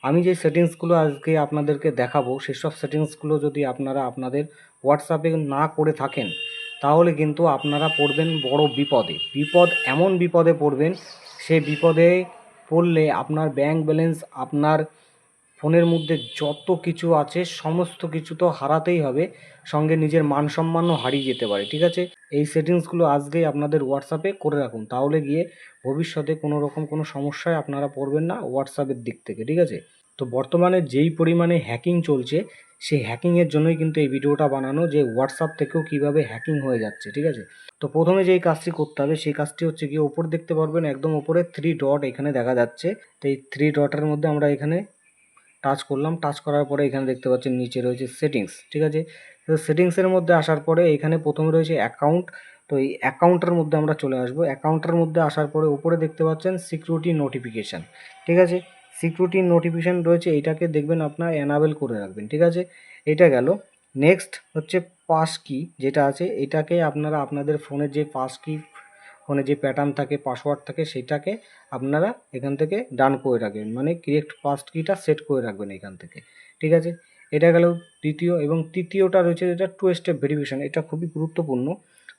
আমি যে সেটিংসগুলো আজকে আপনাদেরকে দেখাবো সেসব সেটিংসগুলো যদি আপনারা আপনাদের হোয়াটসঅ্যাপে না করে থাকেন তাহলে কিন্তু আপনারা পড়বেন বড় বিপদে। এমন বিপদে পড়বেন, সে বিপদে পড়লে আপনার ব্যাংক ব্যালেন্স, আপনার ফোনের মধ্যে যত কিছু আছে সমস্ত কিছু তো হারাতেই হবে, সঙ্গে নিজের মান সম্মানও হারিয়ে যেতে পারে। ঠিক আছে, এই সেটিংসগুলো আজকেই আপনাদের হোয়াটসঅ্যাপে করে রাখুন, তাহলে গিয়ে ভবিষ্যতে কোনো রকম কোনো সমস্যায় আপনারা পড়বেন না হোয়াটসঅ্যাপের দিক থেকে। ঠিক আছে, তো বর্তমানে যেই পরিমাণে হ্যাকিং চলছে সেই হ্যাকিংয়ের জন্যই কিন্তু এই ভিডিওটা বানানো, যে হোয়াটসঅ্যাপ থেকেও কীভাবে হ্যাকিং হয়ে যাচ্ছে। ঠিক আছে, তো প্রথমে যেই কাজটি করতে হবে সেই কাজটি হচ্ছে গিয়ে ওপর দেখতে পারবেন একদম ওপরে 3 ডট এখানে দেখা যাচ্ছে। তো এই 3 ডটের মধ্যে আমরা এখানে টাচ করলাম। টাচ করার পরে এখানে দেখতে পাচ্ছেন নিচে রয়েছে সেটিংস। ঠিক আছে, তো সেটিংসের মধ্যে আসার পরে এখানে প্রথমে রয়েছে অ্যাকাউন্ট। তো এই অ্যাকাউন্টের মধ্যে আমরা চলে আসবো। অ্যাকাউন্টের মধ্যে আসার পরে উপরে দেখতে পাচ্ছেন সিকিউরিটি নোটিফিকেশান। ঠিক আছে, সিকিউরিটি নোটিফিকেশান রয়েছে, এইটাকে দেখবেন আপনার এনাবেল করে রাখবেন। ঠিক আছে, এটা গেল। নেক্সট হচ্ছে পাস কি যেটা আছে, এটাকে আপনারা আপনাদের ফোনের যে পাস কি, ফোনে যে প্যাটার্ন থাকে, পাসওয়ার্ড থাকে, সেটাকে আপনারা এখান থেকে ডান করে রাখবেন, মানে ক্রিয়েট পাস কিটা সেট করে রাখবেন এখান থেকে। ঠিক আছে, এটা গেল দ্বিতীয়। এবং তৃতীয়টা রয়েছে যেটা 2 স্টেপ ভেরিফিকেশান। এটা খুবই গুরুত্বপূর্ণ।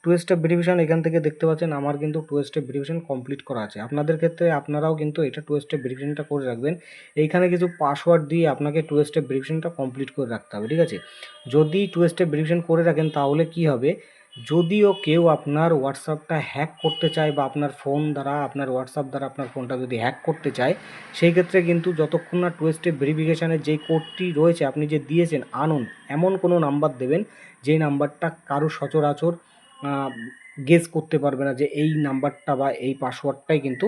2 স্টেপ ভেরিফিকেশান এখান থেকে দেখতে পাচ্ছেন আমার কিন্তু 2 স্টেপ ভেরিফিকেশান কমপ্লিট করা আছে। আপনাদের ক্ষেত্রে আপনারাও কিন্তু এটা 2 স্টেপ ভেরিফিকেশানটা করে রাখবেন। এইখানে কিছু পাসওয়ার্ড দিয়ে আপনাকে 2 স্টেপ ভেরিফিকেশানটা কমপ্লিট করে রাখতে হবে। ঠিক আছে, যদি 2 স্টেপ ভেরিফিকেশান করে রাখেন তাহলে কি হবে, যদিও কেউ আপনার হোয়াটসঅ্যাপটা হ্যাক করতে চায় বা আপনার ফোন দ্বারা, আপনার হোয়াটসঅ্যাপ দ্বারা আপনার ফোনটা যদি হ্যাক করতে চায়, সেই ক্ষেত্রে কিন্তু যতক্ষণ না 2 স্টেপ ভেরিফিকেশানের যেই কোডটি রয়েছে আপনি যে দিয়েছেন আননোন, এমন কোনো নাম্বার দেবেন যেই নাম্বারটা কারো সচরাচর গেস করতে পারবে না যে এই নাম্বারটা বা এই পাসওয়ার্ডটাই কিন্তু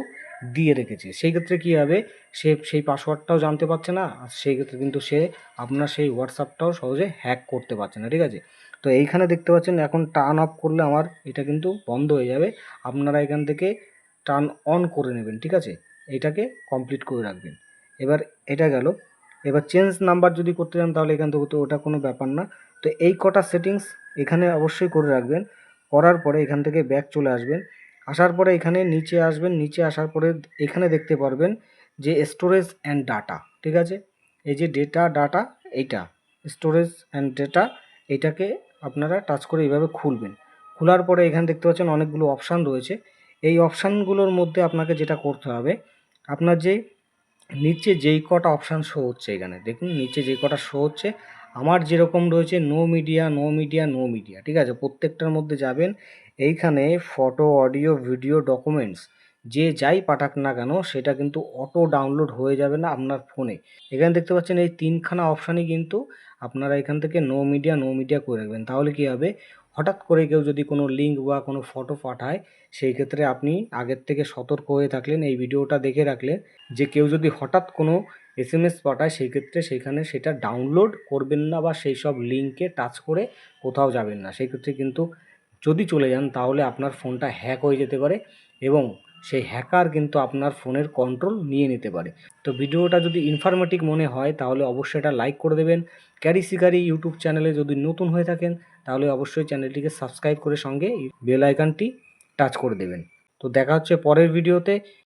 দিয়ে রেখেছে। সেই ক্ষেত্রে কী হবে, সে সেই পাসওয়ার্ডটাও জানতে পারছে না, আর সেই ক্ষেত্রে কিন্তু সে আপনার সেই হোয়াটসঅ্যাপটাও সহজে হ্যাক করতে পারছে না। ঠিক আছে, তো এইখানে দেখতে পাচ্ছেন এখন টার্ন অফ করলে আমার এটা কিন্তু বন্ধ হয়ে যাবে। আপনারা এখান থেকে টার্ন অন করে নেবেন। ঠিক আছে, এটাকে কমপ্লিট করে রাখবেন। এবার এটা গেল। এবার চেঞ্জ নাম্বার যদি করতে চান তাহলে এখান থেকে তো ওটা কোনো ব্যাপার না। তো এই কটা সেটিংস এখানে অবশ্যই করে রাখবেন। করার পরে এখান থেকে ব্যাক চলে আসবেন। আসার পরে এখানে নিচে আসবেন। নিচে আসার পরে এখানে দেখতে পারবেন যে স্টোরেজ অ্যান্ড ডাটা। ঠিক আছে, এই যে ডাটা এইটা স্টোরেজ অ্যান্ড ডেটা, এটাকে আপনারা টাচ করে এইভাবে খুলবেন। খোলার পরে এখানে দেখতে পাচ্ছেন অনেকগুলো অপশান রয়েছে। এই অপশানগুলোর মধ্যে আপনাকে যেটা করতে হবে, আপনার যে নিচে যেই কটা অপশান শো হচ্ছে, এখানে দেখুন নিচে যে কটা শো হচ্ছে, আমার যেরকম রয়েছে no media, no media, no media. ঠিক আছে, প্রত্যেকটার মধ্যে যাবেন। এইখানে ফটো, অডিও, ভিডিও, ডকুমেন্টস যে যাই পাঠাক না কেন সেটা কিন্তু অটো ডাউনলোড হয়ে যাবে না আপনার ফোনে। এখানে দেখতে পাচ্ছেন এই 3খানা অপশানই কিন্তু আপনারা এখান থেকে নো মিডিয়া, নো মিডিয়া করে রাখবেন। তাহলে কী হবে, হঠাৎ করে কেউ যদি কোনো লিঙ্ক বা কোনো ফটো পাঠায়, সেই ক্ষেত্রে আপনি আগের থেকে সতর্ক হয়ে থাকলেন, এই ভিডিওটা দেখে রাখলেন যে কেউ যদি হঠাৎ কোনো এসএমএস পাঠায় সেই ক্ষেত্রে সেইখানে সেটা ডাউনলোড করবেন না বা সেই সব লিঙ্কে টাচ করে কোথাও যাবেন না। সেই ক্ষেত্রে কিন্তু যদি চলে যান তাহলে আপনার ফোনটা হ্যাক হয়ে যেতে পারে এবং সেই হ্যাকার কিন্তু আপনার ফোনের কন্ট্রোল নিয়ে নিতে পারে। তো ভিডিওটা যদি ইনফরমেটিভ মনে হয় তাহলে অবশ্যই এটা লাইক করে দেবেন। ক্যারি শিকারি ইউটিউব চ্যানেলে যদি নতুন হয়ে থাকেন তাহলে অবশ্যই চ্যানেলটিকে সাবস্ক্রাইব করে সঙ্গে বেল আইকনটি টাচ করে দেবেন। তো দেখা হচ্ছে পরের ভিডিওতে।